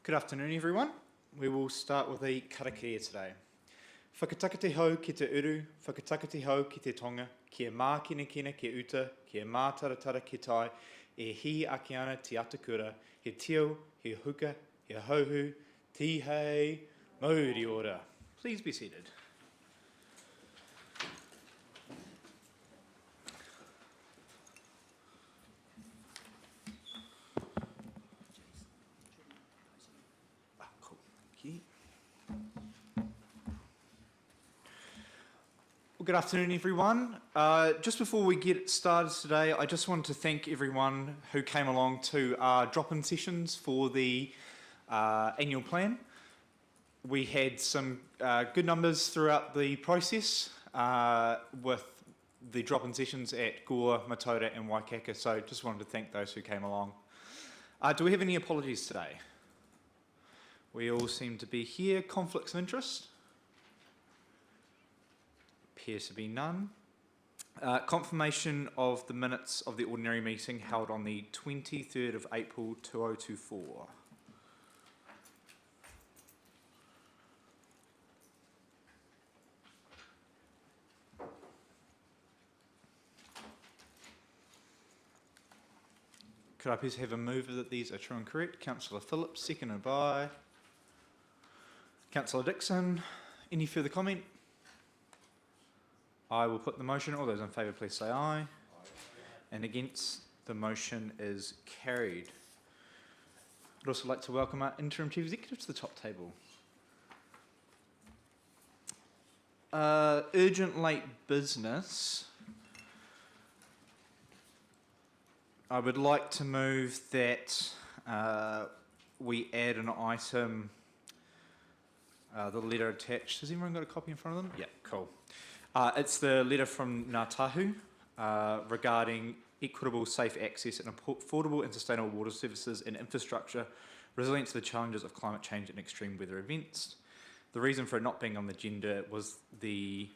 Good afternoon, everyone. We will start with a karakia today. Whakataka te hau ki te uru, whakataka te hau ki te tonga, kia mā kina kina ki uta, kia mā taratara ki tai, e hi ake ana te atakura, he tio, he huka, he hauhu, ti hei, mauri ora. Please be seated. Cool. Thank you. Well, good afternoon, everyone. Just before we get started today, I just want to thank everyone who came along to our drop-in sessions for the annual plan. We had some good numbers throughout the process with the drop-in sessions at Gore, Mataura and Waikaka, so just wanted to thank those who came along. Do we have any apologies today? We all seem to be here. Conflicts of interest? Appears to be none. Confirmation of the minutes of the ordinary meeting held on the 23rd of April 2024. Could I please have a mover that these are true and correct? Councillor Phillips, seconded by Councillor Dixon. Any further comment? I will put the motion. All those in favour, please say aye. Aye. And against, the motion is carried. I'd also like to welcome our Interim Chief Executive to the top table. Urgent late business. I would like to move that we add an item, the letter attached. Has everyone got a copy in front of them? Yeah, cool. It's the letter from Ngā Tahu regarding equitable, safe access and affordable and sustainable water services and infrastructure resilient to the challenges of climate change and extreme weather events. The reason for it not being on the agenda was the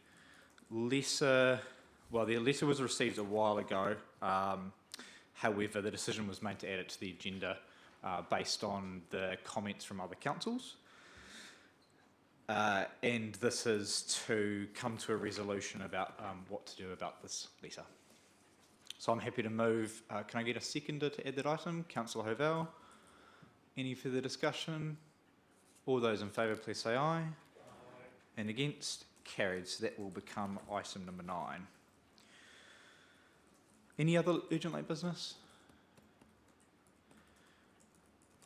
letter was received a while ago. However, the decision was made to add it to the agenda based on the comments from other councils. And this is to come to a resolution about what to do about this letter. So I'm happy to move. Can I get a seconder to add that item? Councillor Hovell. Any further discussion? All those in favour, please say aye. Aye. And against? Carried. So that will become item number 9. Any other urgent late business?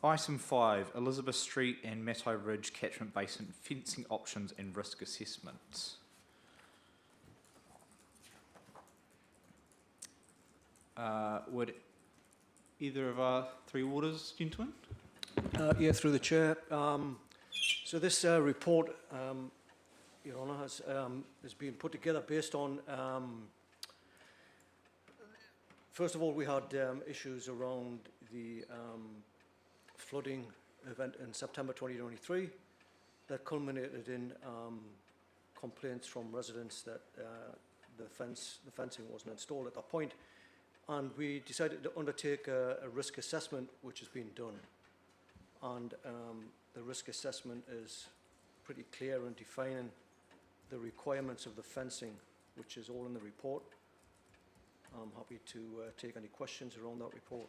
Item 5, Elizabeth Street and Matai Ridge Catchment Basin fencing options and risk assessments. Would either of our three waters gentlemen? Yeah, through the chair. So this report, Your Honour, has been put together based on first of all, we had issues around the flooding event in September 2023 that culminated in complaints from residents that the fencing wasn't installed at that point. And we decided to undertake a risk assessment, which has been done. And the risk assessment is pretty clear in defining the requirements of the fencing, which is all in the report. I'm happy to take any questions around that report.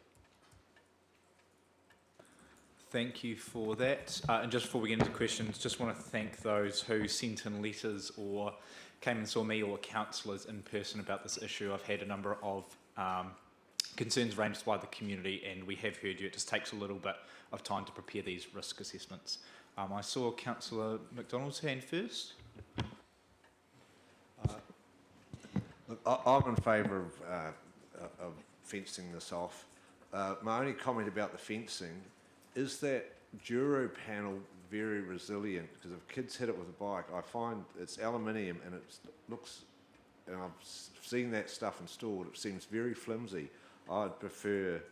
Thank you for that. And just before we get into questions, just want to thank those who sent in letters or came and saw me or councillors in person about this issue. I've had a number of concerns raised by the community, and we have heard you. It just takes a little bit of time to prepare these risk assessments. I saw Councillor McDonald's hand first. Look, I'm in favour of fencing this off. My only comment about the fencing is that Duro panel very resilient, because if kids hit it with a bike, I find it's aluminium and it looks, and I've seen that stuff installed, it seems very flimsy. I'd prefer,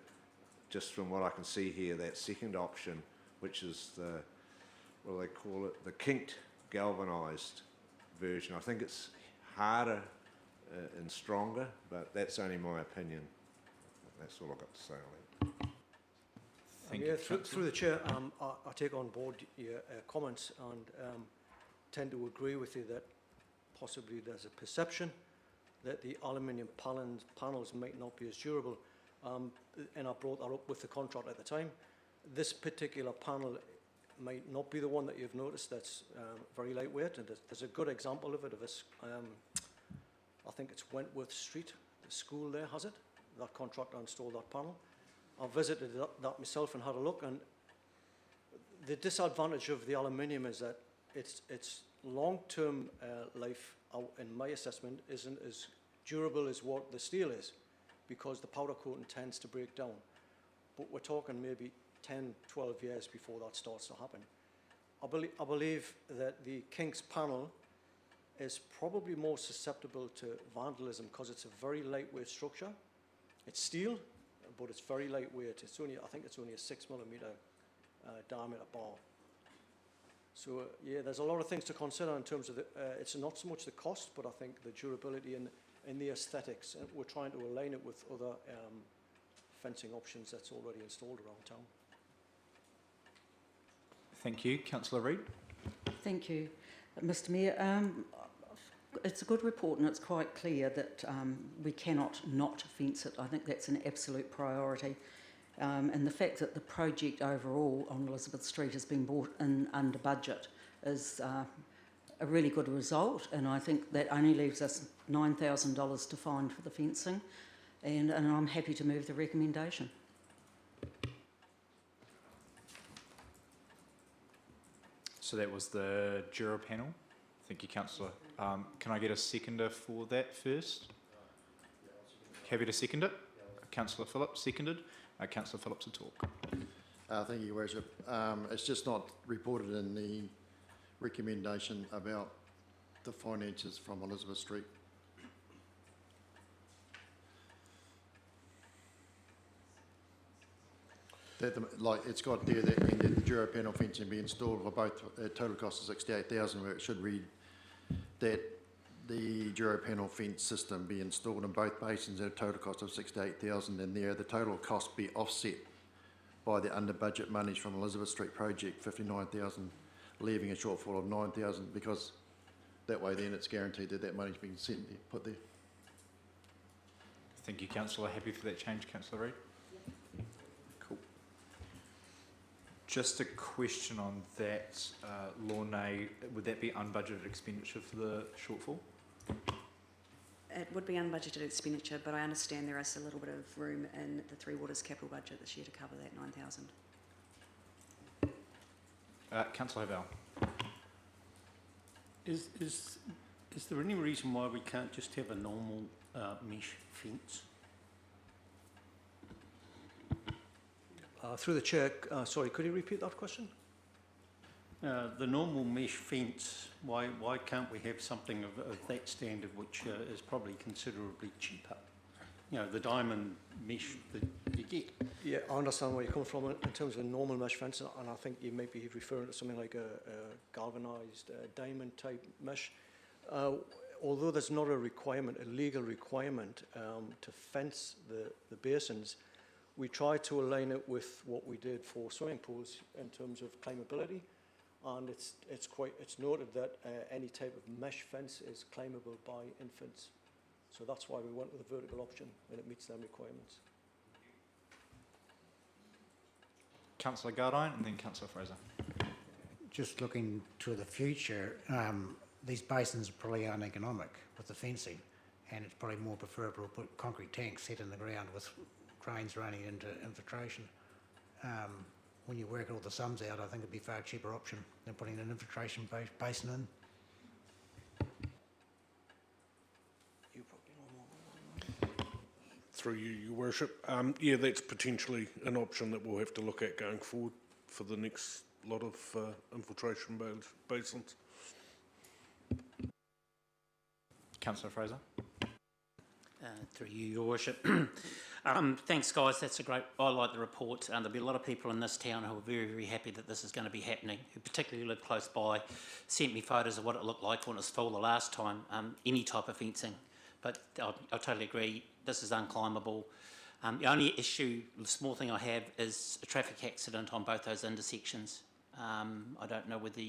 just from what I can see here, that second option, which is the, what do they call it, the kinked galvanised version. I think it's harder and stronger, but that's only my opinion. That's all I've got to say on that. Thank Yeah, you, through the chair, I take on board your comments and tend to agree with you that possibly there's a perception that the aluminium panels might not be as durable. And I brought that up with the contractor at the time. This particular panel might not be the one that you've noticed that's very lightweight, and there's a good example of it. I think it's Wentworth Street, the school there has it. That contractor installed that panel. I visited that myself and had a look, and the disadvantage of the aluminium is that its long-term life, in my assessment, isn't as durable as what the steel is, because the powder coating tends to break down. But we're talking maybe 10, 12 years before that starts to happen. I believe that the King's panel is probably more susceptible to vandalism because it's a very lightweight structure. It's steel, but it's very lightweight. I think it's only a 6mm diameter bar. So yeah, there's a lot of things to consider in terms of it's not so much the cost, but I think the durability and the aesthetics. And we're trying to align it with other fencing options that's already installed around town. Thank you. Councillor Reid. Thank you, Mr Mayor. It's a good report, and it's quite clear that we cannot not fence it. I think that's an absolute priority. And the fact that the project overall on Elizabeth Street has been brought in under budget is a really good result, and I think that only leaves us $9,000 to find for the fencing, and I'm happy to move the recommendation. So that was the Jura panel. Thank you, Councillor. Can I get a seconder for that first? Happy to second it. Councillor Phillips seconded. Councillor Phillips will talk. Thank you, Your Worship. It's just not reported in the recommendation about the finances from Elizabeth Street. It's got there that the Jura panel fencing be installed for both a total cost of $68,000, where it should read that the Jura panel fence system be installed in both basins at a total cost of $68,000, and there the total cost be offset by the under budget monies from Elizabeth Street project, $59,000, leaving a shortfall of $9,000, because that way then it's guaranteed that that money's been put there. Thank you, Councillor. Happy for that change, Councillor Reid? Cool. Just a question on that, Lorna, would that be unbudgeted expenditure for the shortfall? It would be unbudgeted expenditure, but I understand there is a little bit of room in the Three Waters capital budget this year to cover that $9,000. Councillor Havel. Is there any reason why we can't just have a normal mesh fence? Through the chair, sorry, could you repeat that question? The normal mesh fence, why can't we have something of that standard, which is probably considerably cheaper? You know, the diamond mesh that you get. Yeah, I understand where you're coming from in terms of a normal mesh fence, and I think you may be referring to something like a galvanised diamond type mesh. Although there's not a requirement, a legal requirement to fence the basins, we try to align it with what we did for swimming pools in terms of climbability. And it's noted that any type of mesh fence is climbable by infants. So that's why we went with the vertical option, and it meets them requirements. Councillor Gardine and then Councillor Fraser. Just looking to the future, these basins are probably uneconomic with the fencing, and it's probably more preferable to put concrete tanks set in the ground with drains running into infiltration. When you work all the sums out, I think it'd be a far cheaper option than putting an infiltration basin in. Through you, Your Worship. Yeah, that's potentially an option that we'll have to look at going forward for the next lot of infiltration basins. Councillor Fraser. Through you, Your Worship. Thanks, guys. That's a great. I like the report. There'll be a lot of people in this town who are very, very happy that this is going to be happening. Who particularly live close by, sent me photos of what it looked like when it was full the last time. Any type of fencing, but I totally agree. This is unclimbable. The only issue, the small thing I have, is a traffic accident on both those intersections. I don't know whether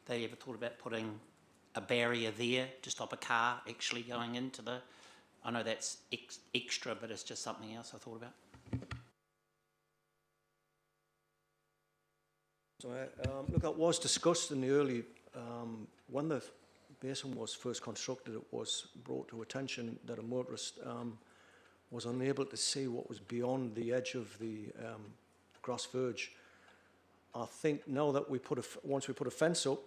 they ever thought about putting a barrier there to stop a car actually going into the... I know that's extra, but it's just something else I thought about. So, look, it was discussed in the early, when the basin was first constructed, it was brought to attention that a motorist was unable to see what was beyond the edge of the grass verge. I think now that once we put a fence up,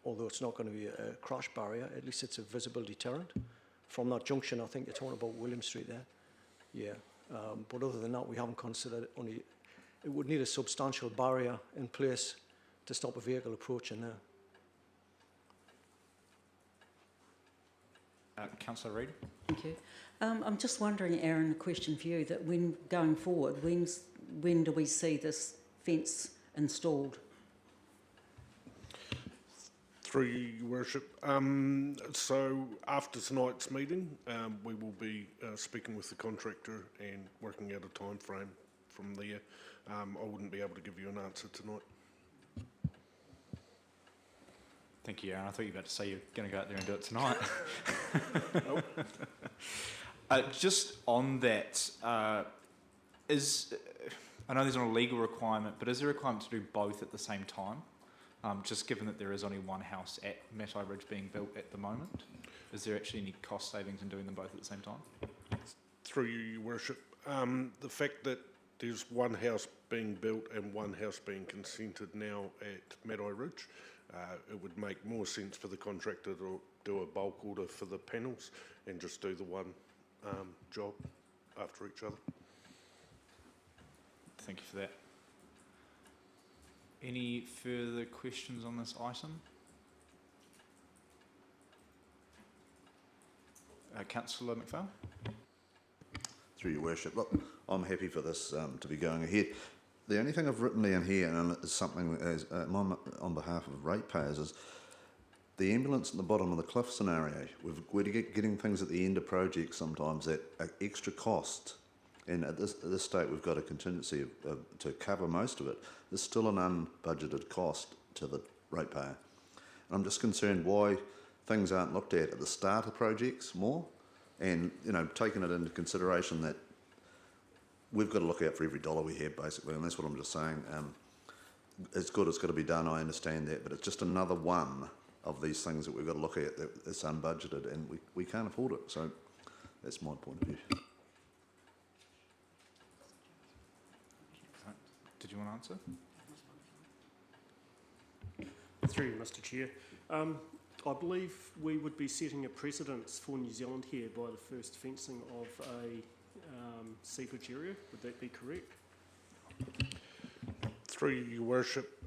although it's not going to be a crash barrier, at least it's a visible deterrent. From that junction, I think you're talking about William Street there. Yeah, but other than that, we haven't considered it. It would need a substantial barrier in place to stop a vehicle approaching there. Councillor Reid? Thank you. I'm just wondering, Aaron, a question for you, that when going forward, when do we see this fence installed? Through you, Your Worship. So after tonight's meeting, we will be speaking with the contractor and working out a time frame from there. I wouldn't be able to give you an answer tonight. Thank you, Aaron. I thought you were about to say you're going to go out there and do it tonight. Just on that, I know there's not a legal requirement, but is there a requirement to do both at the same time? Just given that there is only one house at Matai Ridge being built at the moment, is there actually any cost savings in doing them both at the same time? Through you, Your Worship. The fact that there's one house being built and one house being consented now at Matai Ridge, it would make more sense for the contractor to do a bulk order for the panels and just do the one job after each other. Thank you for that. Any further questions on this item? Councillor McPhail? Through Your Worship. Look, I'm happy for this to be going ahead. The only thing I've written down here, and it's something as, on behalf of ratepayers, is the ambulance at the bottom of the cliff scenario. We're getting things at the end of projects sometimes at extra cost. And at this state, we've got a contingency to cover most of it. There's still an unbudgeted cost to the ratepayer. And I'm just concerned why things aren't looked at the start of projects more, and taking it into consideration that we've got to look out for every dollar we have, basically, and that's what I'm just saying. It's good, it's got to be done, I understand that, but it's just another one of these things that we've got to look at that's unbudgeted, and we can't afford it. So that's my point of view. Did you want to answer? Through you, Mr. Chair. I believe we would be setting a precedence for New Zealand here by the first fencing of a seepage area. Would that be correct? Through you, Your Worship,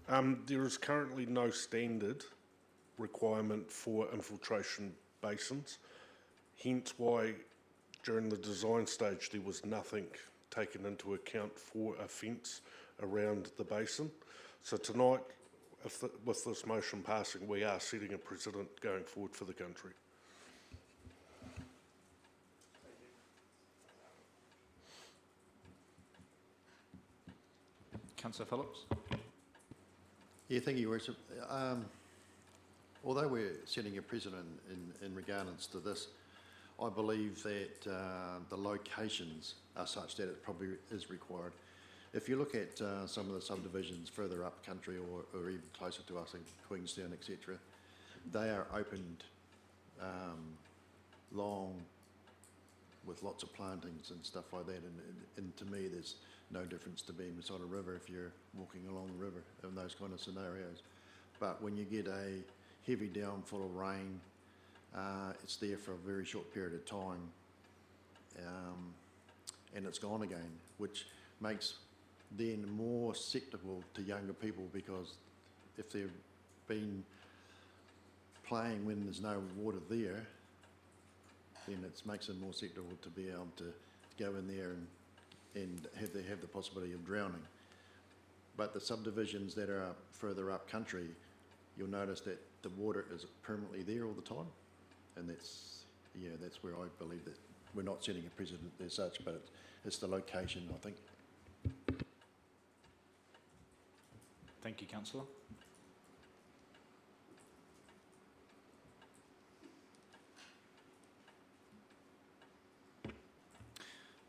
there is currently no standard requirement for infiltration basins, hence why during the design stage there was nothing taken into account for a fence around the basin. So tonight, with this motion passing, we are setting a precedent going forward for the country. Councillor Phillips? Yeah, thank you, Your Worship. Although we're setting a precedent in regards to this, I believe that the locations are such that it probably is required. If you look at some of the subdivisions further up country or even closer to us in Queenstown, etc., they are opened long with lots of plantings and stuff like that, and to me there's no difference to being beside a river if you're walking along the river in those kind of scenarios. But when you get a heavy downfall of rain, it's there for a very short period of time, and it's gone again, which makes then more susceptible to younger people, because if they've been playing when there's no water there, then it makes them more susceptible to be able to go in there and have the possibility of drowning. But the subdivisions that are further up country, you'll notice that the water is permanently there all the time, and that's where I believe that we're not setting a precedent as such, but it's the location, I think. Thank you, Councillor.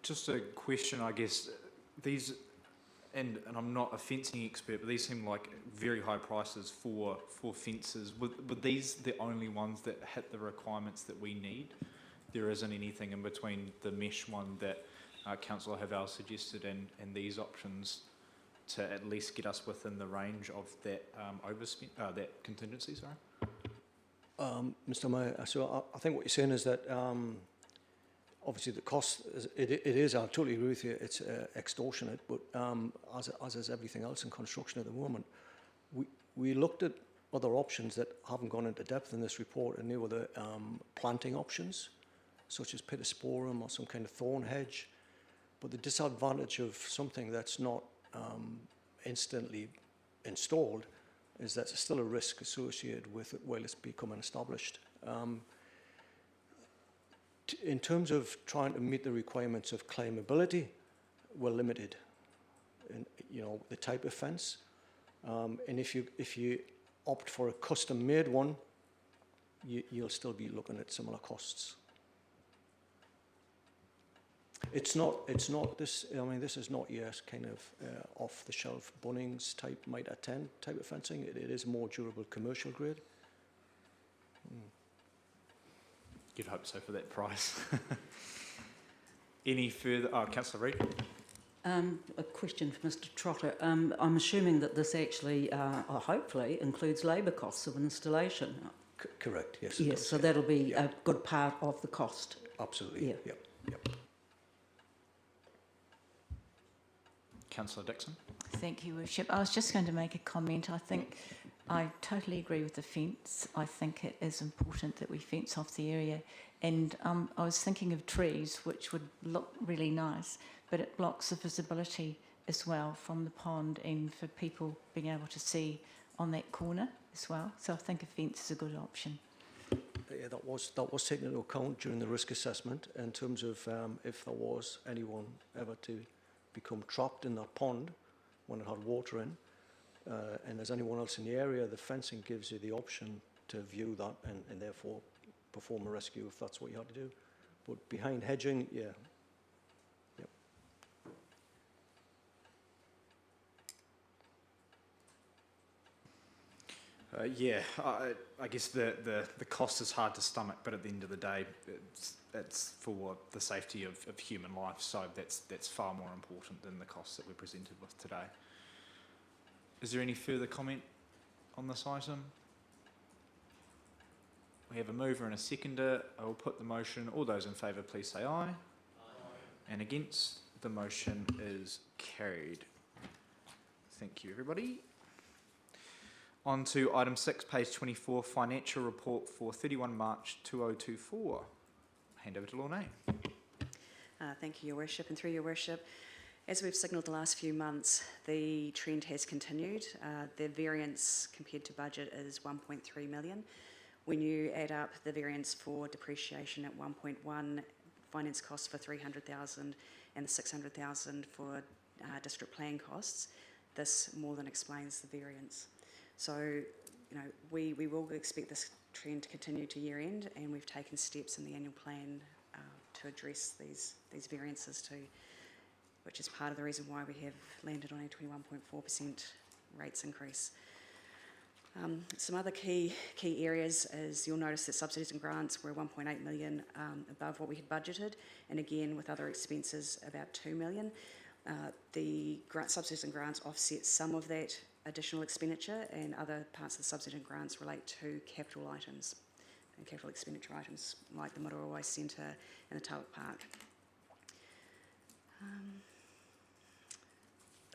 Just a question, I guess. These, and I'm not a fencing expert, but these seem like very high prices for fences. Were these the only ones that hit the requirements that we need? There isn't anything in between the mesh one that Councillor Havel suggested and these options to at least get us within the range of that that contingency, sorry? Mr. Mayor, so I think what you're saying is that obviously the cost, it is, I totally agree with you, it's extortionate, but as is everything else in construction at the moment, we looked at other options that haven't gone into depth in this report, and they were the planting options, such as pittosporum or some kind of thorn hedge. But the disadvantage of something that's not instantly installed is that there's still a risk associated with it while it's becoming established. In terms of trying to meet the requirements of claimability, we're limited in, you know, the type of fence. And if you opt for a custom-made one, you'll still be looking at similar costs. It's not this. I mean, this is not your kind of off-the-shelf Bunnings type Mitre 10 type of fencing. It is more durable commercial grade. You'd hope so for that price. Any further? Councillor Reid. A question for Mr. Trotter. I'm assuming that this actually, or hopefully, includes labour costs of installation. Correct. Yes. Yes. So that'll be a good part of the cost. Absolutely. Yeah. Yep. Councillor Dixon. Thank you, Worship. I was just going to make a comment. I think I totally agree with the fence. I think it is important that we fence off the area. And I was thinking of trees, which would look really nice, but it blocks the visibility as well from the pond and for people being able to see on that corner as well. So I think a fence is a good option. Yeah, that was taken into account during the risk assessment in terms of if there was anyone ever to become trapped in that pond when it had water in, and there's anyone else in the area, the fencing gives you the option to view that and therefore perform a rescue if that's what you had to do. But behind hedging, yeah. Yep. Yeah, I guess the cost is hard to stomach, but at the end of the day, it's for the safety of human life, so that's far more important than the costs that we're presented with today. Is there any further comment on this item? We have a mover and a seconder. I will put the motion. All those in favour, please say aye. Aye. And against, the motion is carried. Thank you, everybody. On to item 6, page 24, financial report for 31 March 2024. Hand over to Lorna. Thank you, Your Worship, and through Your Worship, as we've signalled the last few months, the trend has continued. The variance compared to budget is 1.3 million. When you add up the variance for depreciation at 1.1, finance costs for 300,000 and the 600,000 for district plan costs, this more than explains the variance. So, you know, we will expect this trend to continue to year end, and we've taken steps in the annual plan to address these variances too, which is part of the reason why we have landed on a 21.4% rates increase. Some other key areas is you'll notice that subsidies and grants were 1.8 million above what we had budgeted, and again with other expenses about 2 million. The subsidies and grants offset some of that additional expenditure, and other parts of the subsidy and grants relate to capital items and capital expenditure items like the Motoroa Centre and the Talbot Park.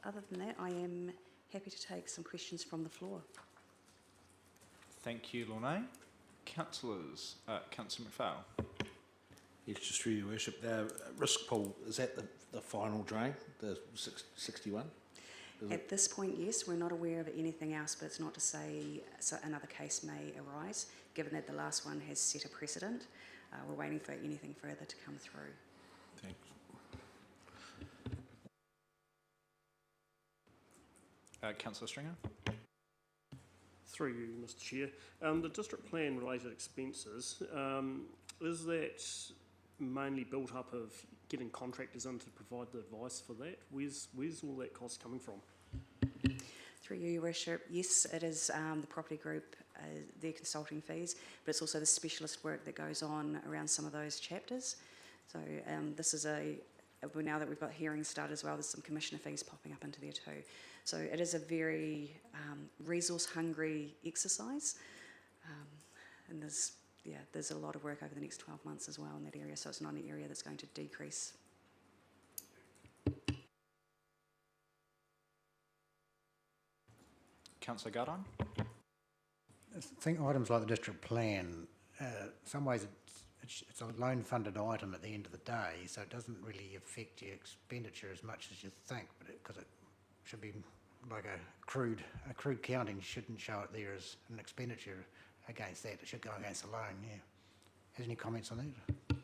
Other than that, I am happy to take some questions from the floor. Thank you, Lorna. Councillors, Councillor McPhail. Yes, just through Your Worship. The risk pool, is that the final drain, the 61? At this point, yes, we're not aware of anything else, but it's not to say another case may arise, given that the last one has set a precedent. we're waiting for anything further to come through. Thanks. Councillor Stringer? Through you, Mr Chair. The district plan related expenses, is that mainly built up of getting contractors in to provide the advice for that? Where's all that cost coming from? Through you, Your Worship, yes, it is the property group, their consulting fees, but it's also the specialist work that goes on around some of those chapters. So this is now that we've got hearings started as well, there's some commissioner fees popping up into there too. So it is a very resource-hungry exercise, and there's a lot of work over the next 12 months as well in that area, so it's not an area that's going to decrease. Councillor Gardine? I think items like the district plan, in some ways it's a loan funded item at the end of the day, so it doesn't really affect your expenditure as much as you think, because it should be like a crude counting shouldn't show it there as an expenditure against that. It should go against a loan, yeah. Has any comments on that?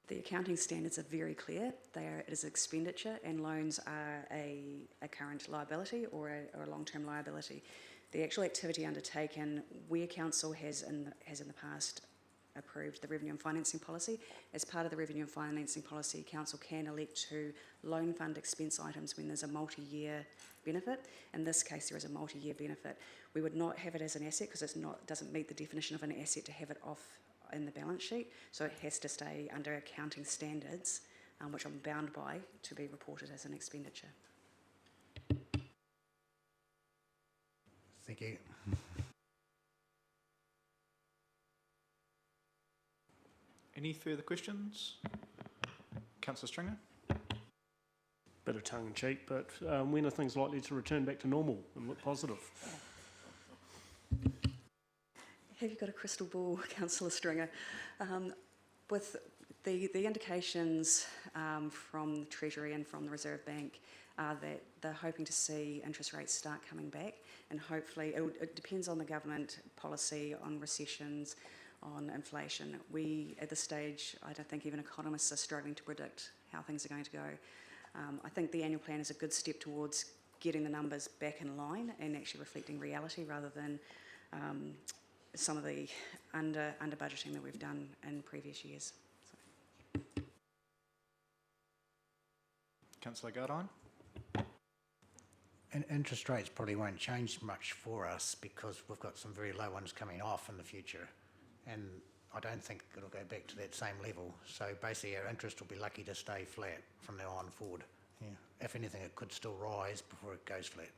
The accounting standards are very clear. It is expenditure, and loans are a current liability or a long-term liability. The actual activity undertaken, where council has in the past approved the revenue and financing policy, as part of the revenue and financing policy, council can elect to loan fund expense items when there's a multi-year benefit. In this case, there is a multi-year benefit. We would not have it as an asset because it doesn't meet the definition of an asset to have it off in the balance sheet, so it has to stay under accounting standards, which I'm bound by, to be reported as an expenditure. Thank you. Any further questions? Councillor Stringer? Bit of tongue in cheek, but when are things likely to return back to normal and look positive? Have you got a crystal ball, Councillor Stringer? With the indications from the Treasury and from the Reserve Bank are that they're hoping to see interest rates start coming back, and hopefully it depends on the government policy on recessions, on inflation. We, at this stage, I don't think even economists are struggling to predict how things are going to go. I think the annual plan is a good step towards getting the numbers back in line and actually reflecting reality rather than some of the under budgeting that we've done in previous years. So. Councillor Gardine? And interest rates probably won't change much for us because we've got some very low ones coming off in the future, and I don't think it'll go back to that same level. So basically our interest will be lucky to stay flat from now on forward. Yeah. If anything, it could still rise before it goes flat.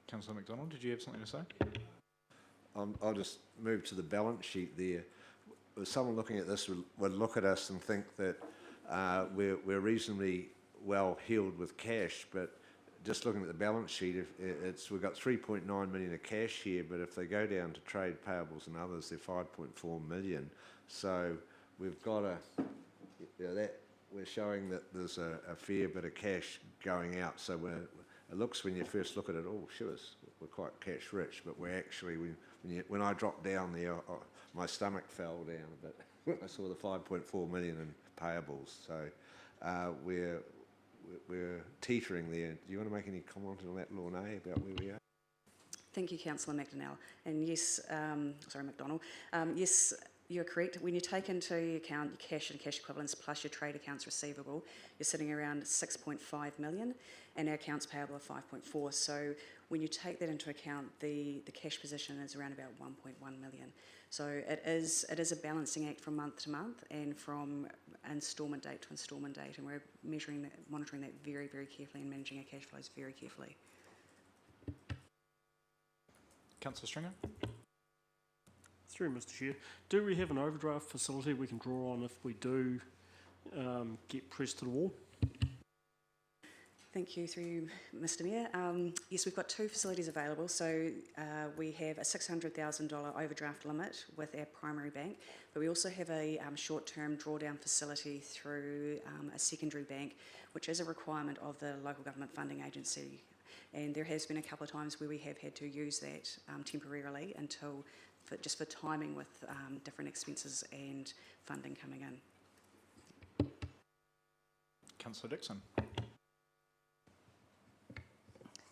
Councillor McDonald, did you have something to say? I'll just move to the balance sheet there. Someone looking at this would look at us and think that we're reasonably well heeled with cash, but just looking at the balance sheet, we've got 3.9 million of cash here, but if they go down to trade payables and others, they're 5.4 million. So we've got we're showing that there's a fair bit of cash going out. So it looks, when you first look at it, oh, sure, we're quite cash rich, but we're actually, when I dropped down there, my stomach fell down a bit. I saw the 5.4 million in payables. So we're teetering there. Do you want to make any comment on that, Lorna, about where we are? Thank you, Councillor McDonnell. And yes, McDonald. Yes, you're correct. When you take into account your cash and cash equivalents plus your trade accounts receivable, you're sitting around 6.5 million, and our accounts payable are 5.4. So when you take that into account, the cash position is around about 1.1 million. So it is a balancing act from month to month and from instalment date to instalment date, and we're monitoring that very, very carefully and managing our cash flows very carefully. Councillor Stringer? Through Mr Chair, do we have an overdraft facility we can draw on if we do get pressed to the wall? Thank you, through you, Mr Mayor. Yes, we've got two facilities available. So we have a $600,000 overdraft limit with our primary bank, but we also have a short-term drawdown facility through a secondary bank, which is a requirement of the local government funding agency. And there has been a couple of times where we have had to use that temporarily until just for timing with different expenses and funding coming in. Councillor Dixon.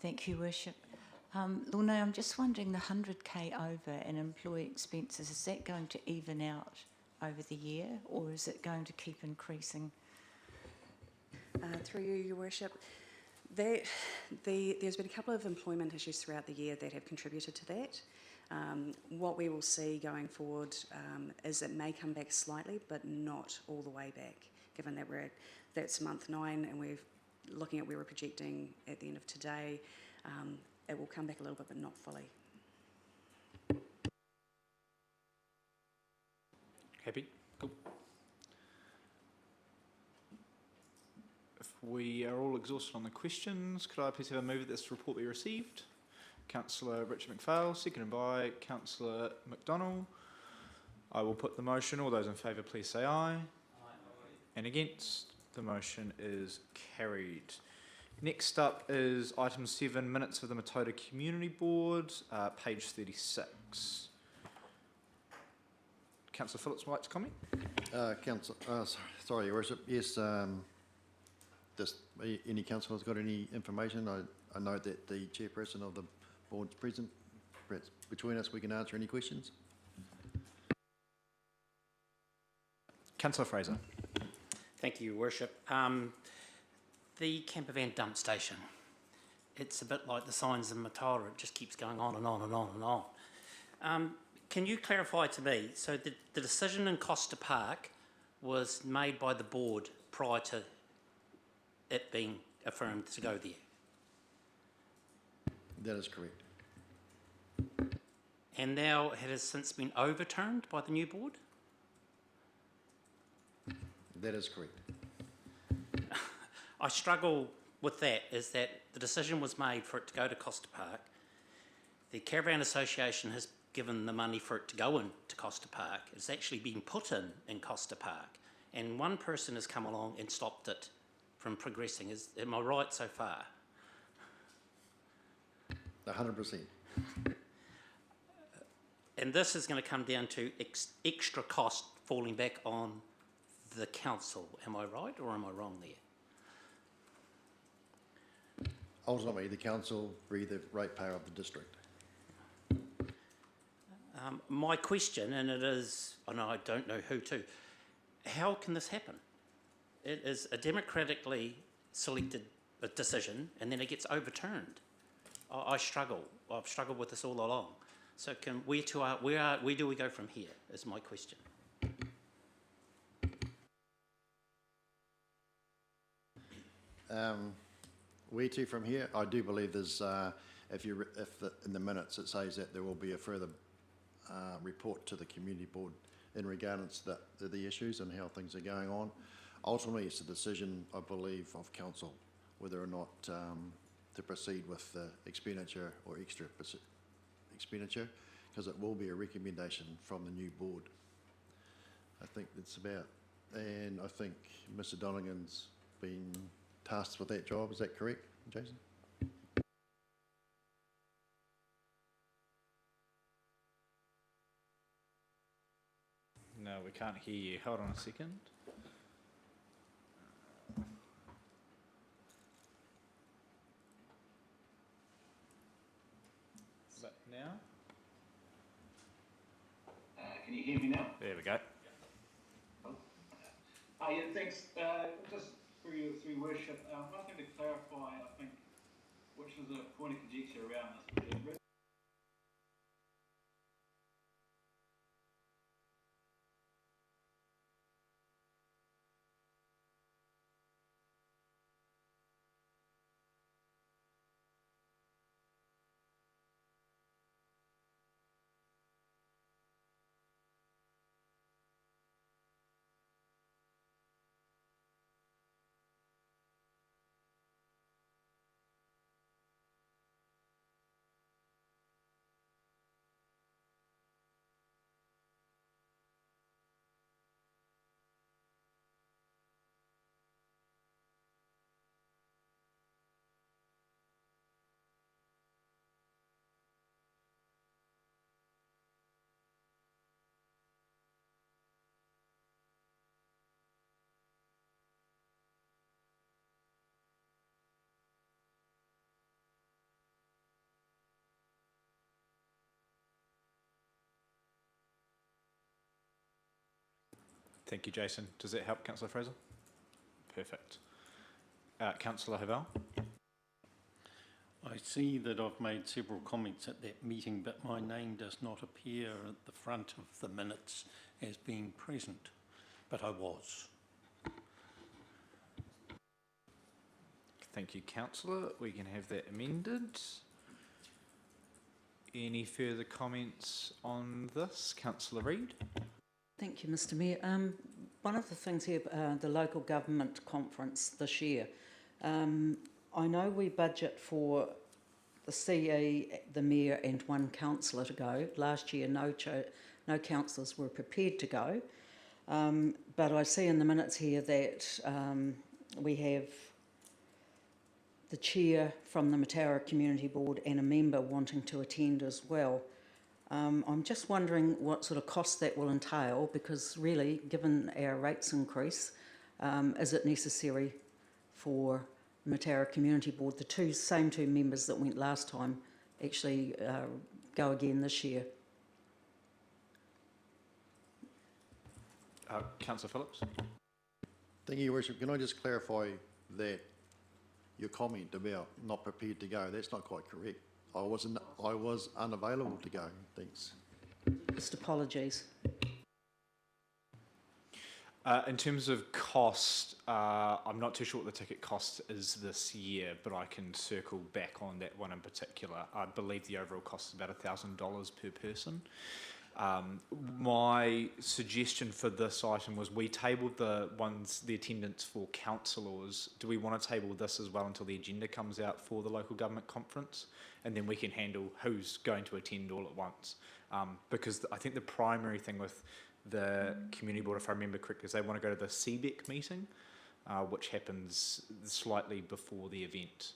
Thank you, Worship. Lorna, I'm just wondering, the 100k over in employee expenses, is that going to even out over the year, or is it going to keep increasing? Through you, Your Worship, there's been a couple of employment issues throughout the year that have contributed to that. What we will see going forward is it may come back slightly, but not all the way back, given that that's month 9 and we're looking at where we're projecting at the end of today. It will come back a little bit, but not fully. Happy? Cool. If we are all exhausted on the questions, could I please have a move that this report be received? Councillor Richard McPhail, seconded by Councillor McDonald. I will put the motion. All those in favour, please say aye. Aye. And against? The motion is carried. Next up is item 7, minutes of the Matoda Community Board, page 36. Councillor Phillips would like to comment? Sorry, Your Worship. Yes, just any councillor's got any information? I know that the chairperson of the board's present. Perhaps between us we can answer any questions. Councillor Fraser. Thank you, Your Worship. The campervan dump station. It's a bit like the signs in Mataura. It just keeps going on and on and on and on. Can you clarify to me, so the decision in Costa Park was made by the board prior to it being affirmed to go there? That is correct. And now it has since been overturned by the new board? That is correct. I struggle with that, is that the decision was made for it to go to Costa Park. The Caravan Association has given the money for it to go into Costa Park. It's actually been put in Costa Park. And one person has come along and stopped it from progressing. Am I right so far? 100%. And this is going to come down to extra cost falling back on the council. Am I right or am I wrong there? Ultimately, the council be the ratepayer of the district. My question, and it is, and I don't know who to, how can this happen? It is a democratically selected decision and then it gets overturned. I struggle. I've struggled with this all along. So where do we go from here is my question. Where to from here? I do believe there's, in the minutes it says that there will be a further report to the community board in regards to the issues and how things are going on. Ultimately, it's a decision, I believe, of council whether or not to proceed with expenditure or extra expenditure, because it will be a recommendation from the new board. I think it's about, and I think Mr. Donegan's been tasked with that job. Is that correct, Jason? No, we can't hear you. Hold on a second. But now? Can you hear me now? There we go. Yeah, thanks. Just through your worship, one thing to clarify, I think, which is a point of conjecture around this, Thank you, Jason. Does that help, Councillor Fraser? Perfect. Councillor Havel? I see that I've made several comments at that meeting, but my name does not appear at the front of the minutes as being present, but I was. Thank you, Councillor. We can have that amended. Any further comments on this? Councillor Reid? Thank you, Mr Mayor. One of the things here, the local government conference this year, I know we budget for the CE, the Mayor and one councillor to go. Last year no councillors were prepared to go, but I see in the minutes here that we have the chair from the Mataura Community Board and a member wanting to attend as well. I'm just wondering what sort of cost that will entail, because really, given our rates increase, is it necessary for the Mataura Community Board, the same two members that went last time, actually go again this year? Councillor Phillips? Thank you, Your Worship. Can I just clarify that your comment about not prepared to go, that's not quite correct. I was unavailable to go, thanks. Just apologies. In terms of cost, I'm not too sure what the ticket cost is this year, but I can circle back on that one in particular. I believe the overall cost is about $1,000 per person. My suggestion for this item was we tabled the attendance for councillors. Do we want to table this as well until the agenda comes out for the local government conference? And then we can handle who's going to attend all at once. Because I think the primary thing with the community board, if I remember correctly, is they want to go to the CBEC meeting, which happens slightly before the event.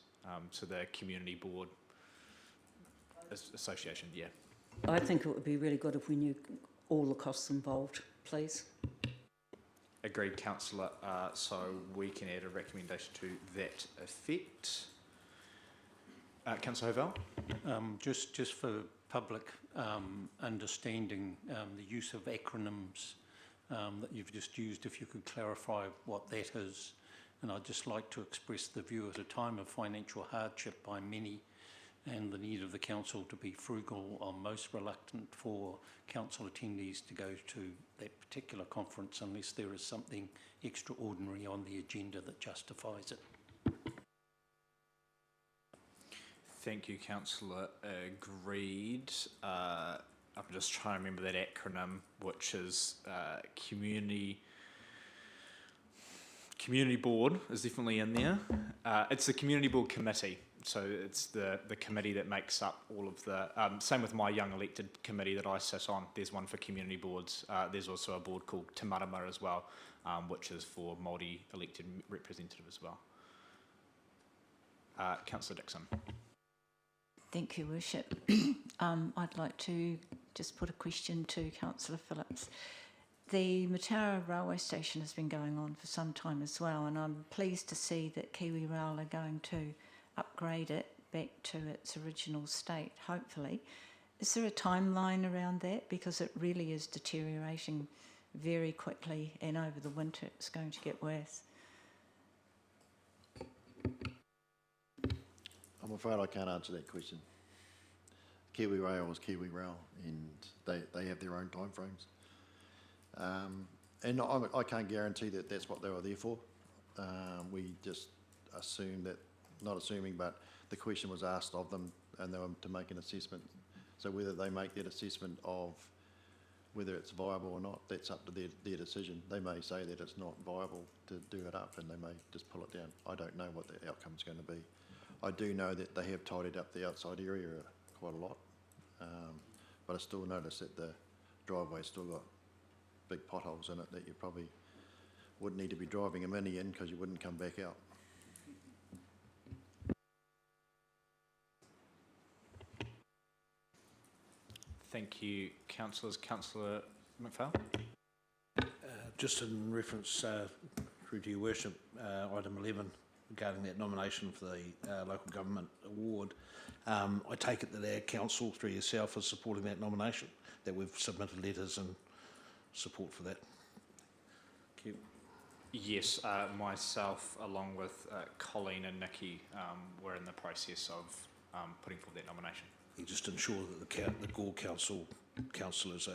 So the community board association, yeah. I think it would be really good if we knew all the costs involved, please. Agreed, Councillor. So we can add a recommendation to that effect. Councillor Hovell? Just for public understanding, the use of acronyms that you've just used, if you could clarify what that is. And I'd just like to express the view at a time of financial hardship by many and the need of the council to be frugal, I'm most reluctant for council attendees to go to that particular conference unless there is something extraordinary on the agenda that justifies it. Thank you, Councillor. Agreed. I'm just trying to remember that acronym, which is Community Board is definitely in there. It's the Community Board Committee. So it's the committee that makes up all of the, same with my young elected committee that I sit on. There's one for community boards. There's also a board called Te Marama as well, which is for Māori elected representative as well. Councillor Dixon. Thank you, Worship. I'd like to just put a question to Councillor Phillips. The Mataura railway station has been going on for some time as well, and I'm pleased to see that Kiwi Rail are going to upgrade it back to its original state, hopefully. Is there a timeline around that? Because it really is deteriorating very quickly, and over the winter it's going to get worse. I'm afraid I can't answer that question. Kiwi Rail is Kiwi Rail, and they have their own timeframes. And I can't guarantee that that's what they were there for. We just assume that, not assuming, but the question was asked of them and they were to make an assessment. So whether they make that assessment of whether it's viable or not, that's up to their decision. They may say that it's not viable to do it up and they may just pull it down. I don't know what the outcome's going to be. I do know that they have tidied up the outside area quite a lot, but I still notice that the driveway's still got big potholes in it that you probably wouldn't need to be driving a Mini in because you wouldn't come back out. Thank you, councillors. Councillor McPhail. Just in reference through to your worship, item 11 regarding that nomination for the local government award, I take it that our council through yourself is supporting that nomination, that we've submitted letters in support for that. Thank you. Yes, myself, along with Colleen and Nikki, were in the process of putting forward that nomination. You just ensure that the Gore councillors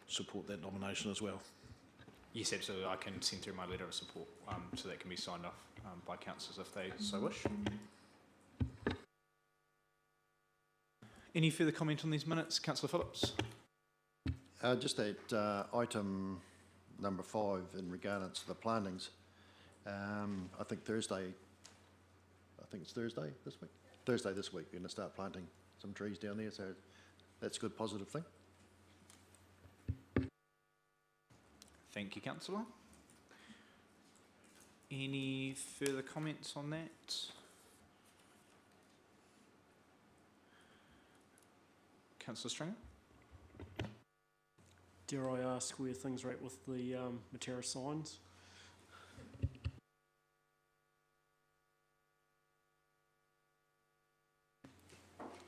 support that nomination as well. Yes, absolutely. I can send through my letter of support so that can be signed off by councillors if they so wish. Any further comment on these minutes? Councillor Phillips. Just that item number 5 in regards to the plantings. I think it's Thursday this week. Thursday this week, we're going to start planting some trees down there, so that's a good positive thing. Thank you, councillor. Any further comments on that? Councillor Stringer. Dare I ask where things are at with the Matera signs?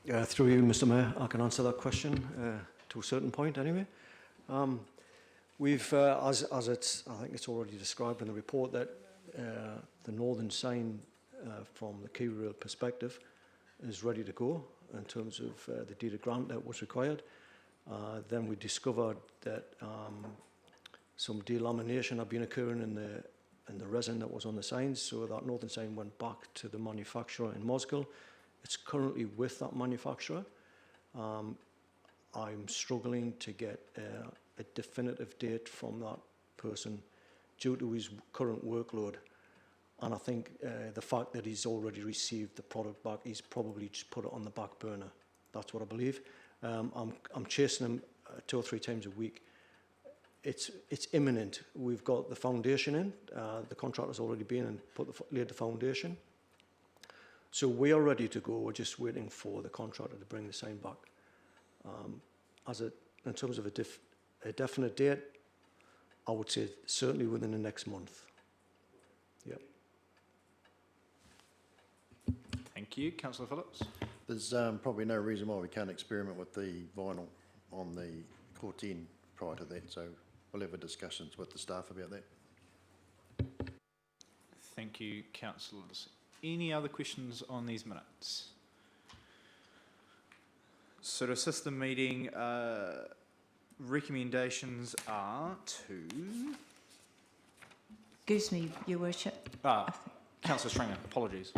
Through you, Mr. Mayor, I can answer that question to a certain point anyway. We've, as it's, I think it's already described in the report, that the northern sign from the KeyRail perspective is ready to go in terms of the data grant that was required. Then we discovered that some delamination had been occurring in the resin that was on the signs, so that northern sign went back to the manufacturer in Mosgiel. It's currently with that manufacturer. I'm struggling to get a definitive date from that person due to his current workload. And I think the fact that he's already received the product back, he's probably just put it on the back burner. That's what I believe. I'm chasing him 2 or 3 times a week. It's imminent. We've got the foundation in. The contractor's already been and laid the foundation. So we are ready to go. We're just waiting for the contractor to bring the sign back. In terms of a definite date, I would say certainly within the next month. Yep. Thank you. Councillor Phillips. There's probably no reason why we can't experiment with the vinyl on the Corten prior to that, so we'll have discussions with the staff about that. Thank you, councillors. Any other questions on these minutes? So to assist the meeting, recommendations are to... Excuse me, Your Worship. Councillor Stringer, apologies.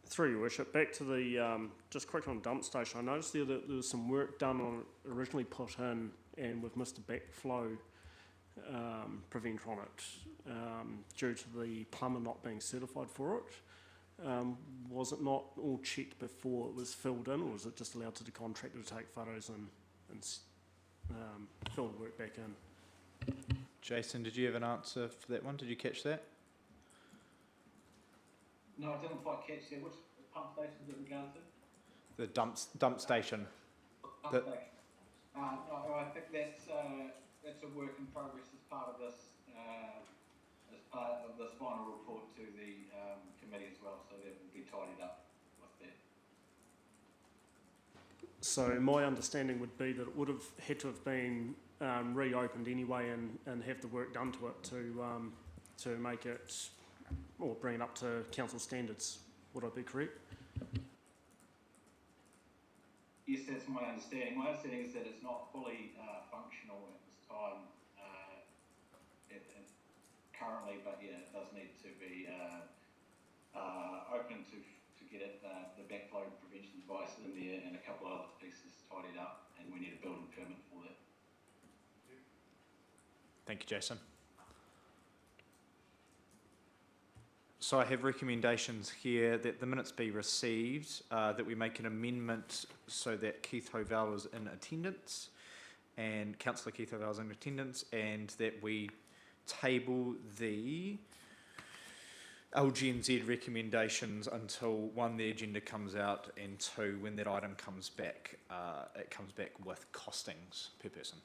Through Your Worship, back to the, just quickly on dump station, I noticed there that there was some work done on it originally put in and with Mr. Backflow prevent on it due to the plumber not being certified for it. Was it not all checked before it was filled in, or was it just allowed to the contractor to take photos and fill the work back in? Jason, did you have an answer for that one? Did you catch that? No, I didn't quite catch that. Which pump station is it regarding to? The dump station. Pump station. No, I think that's a work in progress as part of this final report to the committee as well, so that will be tidied up with that. So my understanding would be that it would have had to have been reopened anyway and have the work done to it to make it, or bring it up to council standards. Would I be correct? Yes, that's my understanding. My understanding is that it's not fully functional at this time currently, but yeah, it does need to be open to get it, the backflow prevention device in there and a couple of other pieces tidied up, and we need a building permit for that. Thank you, Jason. So I have recommendations here that the minutes be received, that we make an amendment so that Keith Hovell is in attendance, and Councillor Keith Hovell is in attendance, and that we table the LGNZ recommendations until 1, the agenda comes out, and 2, when that item comes back, it comes back with costings per person.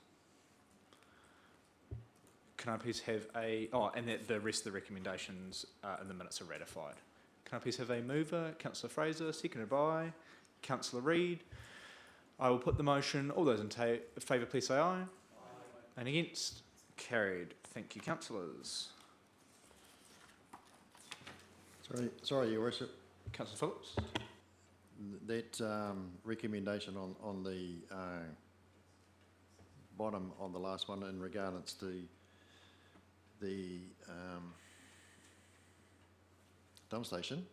Can I please have and that the rest of the recommendations in the minutes are ratified. Can I please have a mover? Councillor Fraser, seconded by Councillor Reid. I will put the motion. All those in favour, please say aye. Aye. And against? carried. Thank you, councillors. Sorry, Your Worship. Councillor Phillips. That recommendation on the bottom on the last one in regards to the dump station,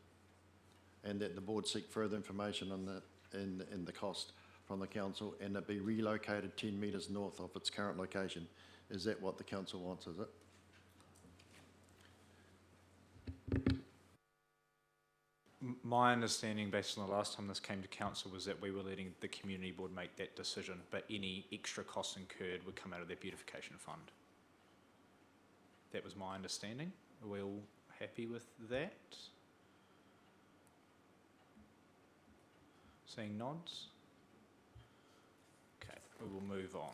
and that the board seek further information on the in the cost from the council, and it be relocated 10 metres north of its current location. Is that what the council wants, is it? My understanding, based on the last time this came to council, was that we were letting the community board make that decision, but any extra costs incurred would come out of their beautification fund. That was my understanding. Are we all happy with that? Seeing nods? Okay, we will move on.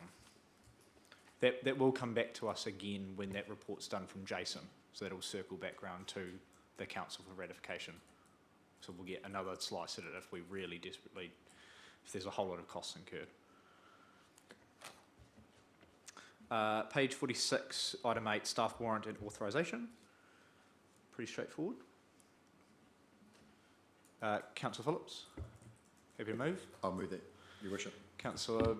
That will come back to us again when that report's done from Jason, so that'll circle back round to the council for ratification. So we'll get another slice at it if we really desperately, if there's a whole lot of costs incurred. Page 46, item 8, staff warrant and authorisation. Pretty straightforward. Councillor Phillips, happy to move? I'll move that, Your Worship. Councillor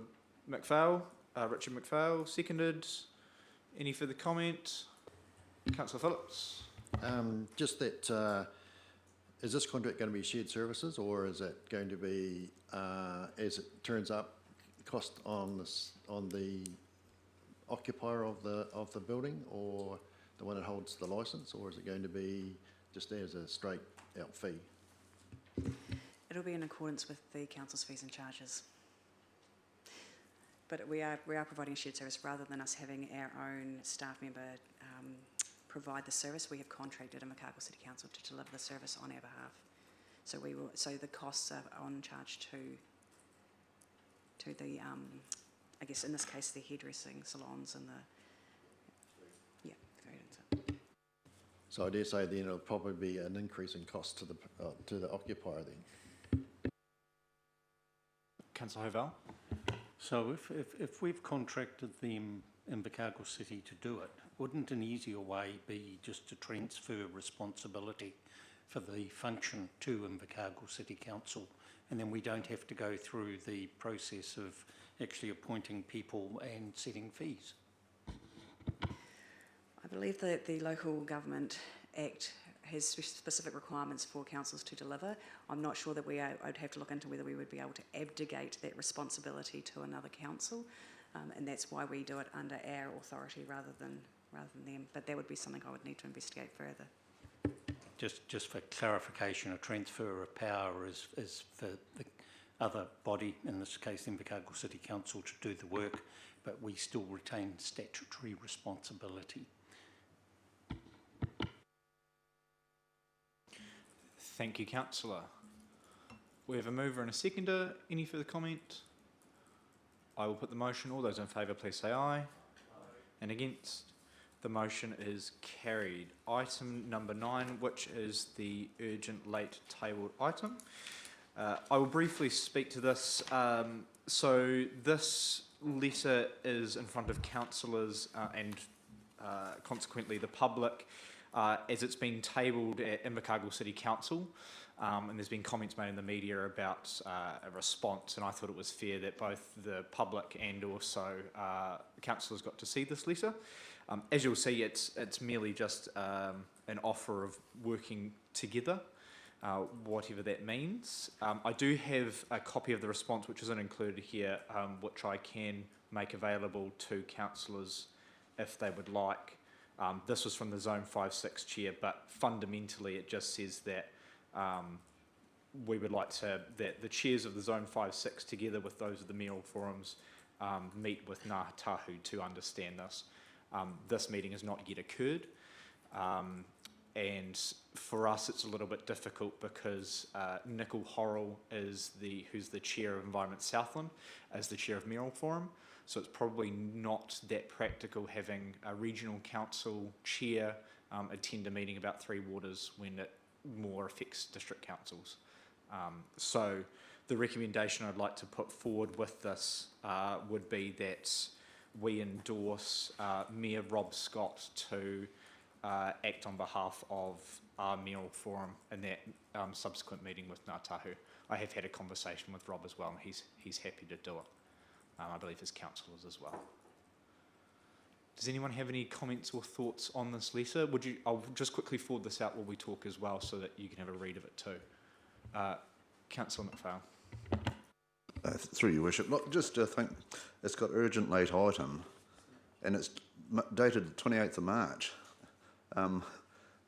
McPhail, Richard McPhail, seconded. Any further comment? Councillor Phillips. Just that, is this contract going to be shared services, or is it going to be, as it turns up, cost on the occupier of the building, or the one that holds the licence, or is it going to be just as a straight out fee? It'll be in accordance with the council's fees and charges. But we are providing a shared service rather than us having our own staff member provide the service. We have contracted Invercargill City Council to deliver the service on our behalf. So so the costs are on charge to the I guess in this case the hairdressing salons and the So I dare say then it'll probably be an increase in cost to the occupier then. Councillor Hoval. So if we've contracted them Invercargill City to do it, wouldn't an easier way be just to transfer responsibility for the function to Invercargill City Council, and then we don't have to go through the process of actually appointing people and setting fees? I believe that the Local Government Act has specific requirements for councils to deliver. I'm not sure that I'd have to look into whether we would be able to abdicate that responsibility to another council, and that's why we do it under our authority rather than them. But that would be something I would need to investigate further. Just for clarification, a transfer of power is for the other body, in this case Invercargill City Council, to do the work, but we still retain statutory responsibility. Thank you, councillor. We have a mover and a seconder. Any further comment? I will put the motion. All those in favour, please say aye. Aye. And against? The motion is carried. Item number 9, which is the urgent late tabled item. I will briefly speak to this. So this letter is in front of councillors and consequently the public as it's been tabled at Invercargill City Council. And there's been comments made in the media about a response, and I thought it was fair that both the public and also councillors got to see this letter. As you'll see, it's merely just an offer of working together, whatever that means. I do have a copy of the response, which isn't included here, which I can make available to councillors if they would like. This was from the Zone 5-6 chair, but fundamentally it just says that we would like that the chairs of the Zone 5-6, together with those of the mayoral forums, meet with Ngāi Tahu to understand this. This meeting has not yet occurred, and for us it's a little bit difficult because Nicole Horrell who's the chair of Environment Southland, is the chair of mayoral forum. So it's probably not that practical having a regional council chair attend a meeting about Three Waters when it more affects district councils. So the recommendation I'd like to put forward with this would be that we endorse Mayor Rob Scott to act on behalf of our mayoral forum in that subsequent meeting with Ngā Tahu. I have had a conversation with Rob as well, and he's happy to do it. I believe his councillors as well. Does anyone have any comments or thoughts on this letter? I'll just quickly forward this out while we talk as well, so that you can have a read of it too. Councillor McPhail. Through your worship, look, just think it's got urgent late item, and it's dated 28th of March.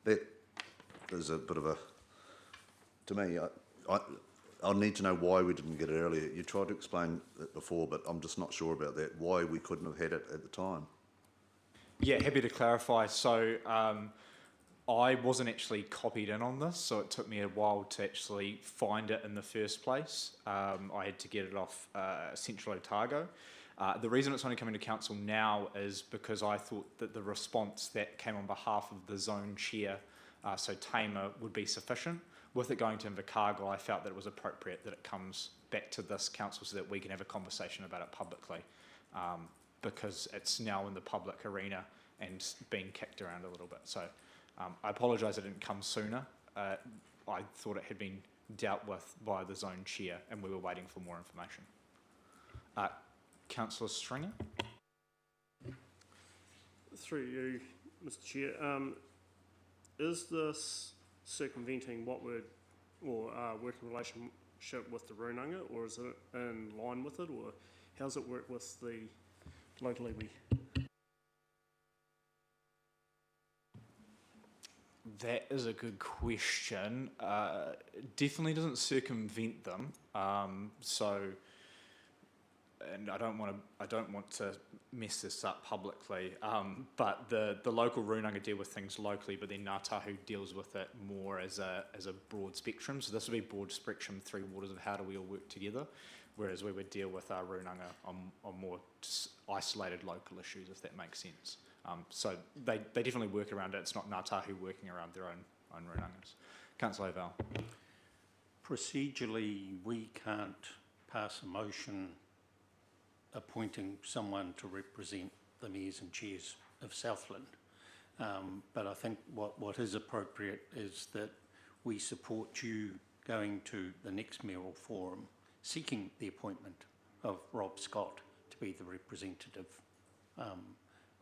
That is a bit of a, to me, I'll need to know why we didn't get it earlier. You tried to explain it before, but I'm just not sure about that, why we couldn't have had it at the time. Yeah, happy to clarify. So I wasn't actually copied in on this, so it took me a while to actually find it in the first place. I had to get it off Central Otago. The reason it's only coming to council now is because I thought that the response that came on behalf of the zone chair, so Tamer, would be sufficient. With it going to Invercargill, I felt that it was appropriate that it comes back to this council so that we can have a conversation about it publicly, because it's now in the public arena and being kicked around a little bit. So I apologise it didn't come sooner. I thought it had been dealt with by the zone chair and we were waiting for more information. Councillor Stringer. Through you, Mr. Chair, is this circumventing what we're, or working relationship with the Runanga, or is it in line with it, or how does it work with the local iwi? That is a good question. Definitely doesn't circumvent them. And I don't want to mess this up publicly. But the local Runanga deal with things locally, but then Ngā Tahu deals with it more as a broad spectrum. So this would be broad spectrum, three waters of how do we all work together, whereas we would deal with our Runanga on more isolated local issues, if that makes sense. So they definitely work around it. It's not Ngā Tahu working around their own Runangas. Councillor O'Val. Procedurally, we can't pass a motion appointing someone to represent the mayors and chairs of Southland. But I think what is appropriate is that we support you going to the next mayoral forum, seeking the appointment of Rob Scott to be the representative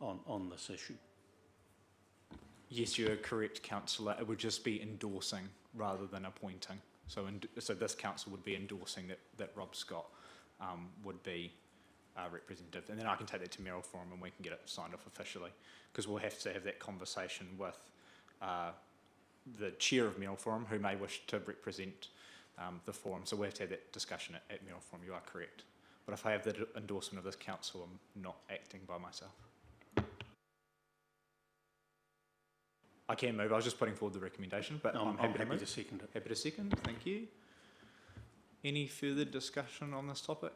on this issue. Yes, you're correct, councillor. It would just be endorsing rather than appointing. So this council would be endorsing that Rob Scott would be representative, and then I can take that to mayoral forum and we can get it signed off officially, because we'll have to have that conversation with the chair of mayoral forum, who may wish to represent the forum. So we'll have to have that discussion at mayoral forum. You are correct, but if I have the endorsement of this council, I'm not acting by myself. I can move. I was just putting forward the recommendation, but I'm happy to second it. Happy to second. Thank you. Any further discussion on this topic?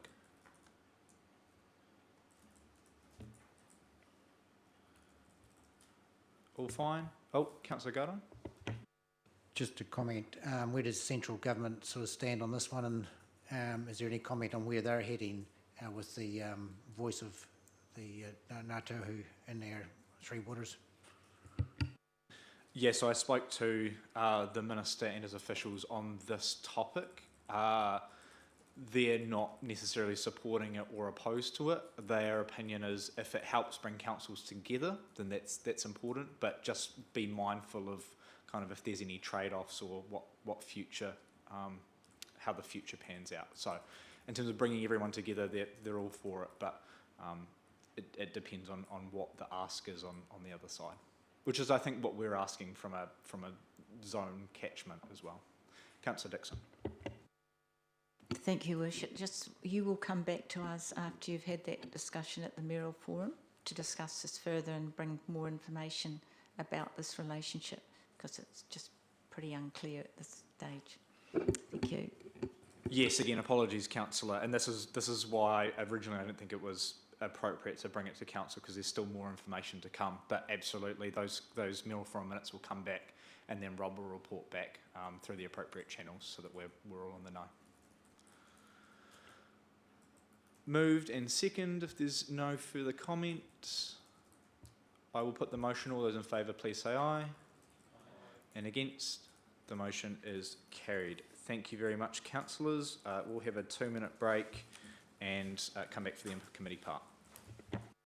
All fine? Oh, Councillor Gardner. Just a comment, where does central government sort of stand on this one, and is there any comment on where they're heading with the voice of the Ngā Tahu in their Three Waters? Yes, so I spoke to the Minister and his officials on this topic. They're not necessarily supporting it or opposed to it. Their opinion is if it helps bring councils together, then that's important, but just be mindful of kind of if there's any trade-offs or what future, how the future pans out. So in terms of bringing everyone together, they're all for it, but it depends on what the ask is on the other side, which is I think what we're asking from a zone catchment as well. Councillor Dixon. Thank you, Worship. Just you will come back to us after you've had that discussion at the mayoral forum to discuss this further and bring more information about this relationship, because it's just pretty unclear at this stage. Thank you. Yes, again, apologies, councillor, and this is why originally I didn't think it was appropriate to bring it to council, because there's still more information to come. But absolutely, those mayoral forum minutes will come back, and then Rob will report back through the appropriate channels so that we're all in the know. Moved and second. If there's no further comments, I will put the motion. All those in favour, please say aye. And against? The motion is carried. Thank you very much, councillors. We'll have a 2-minute break and come back for the committee part.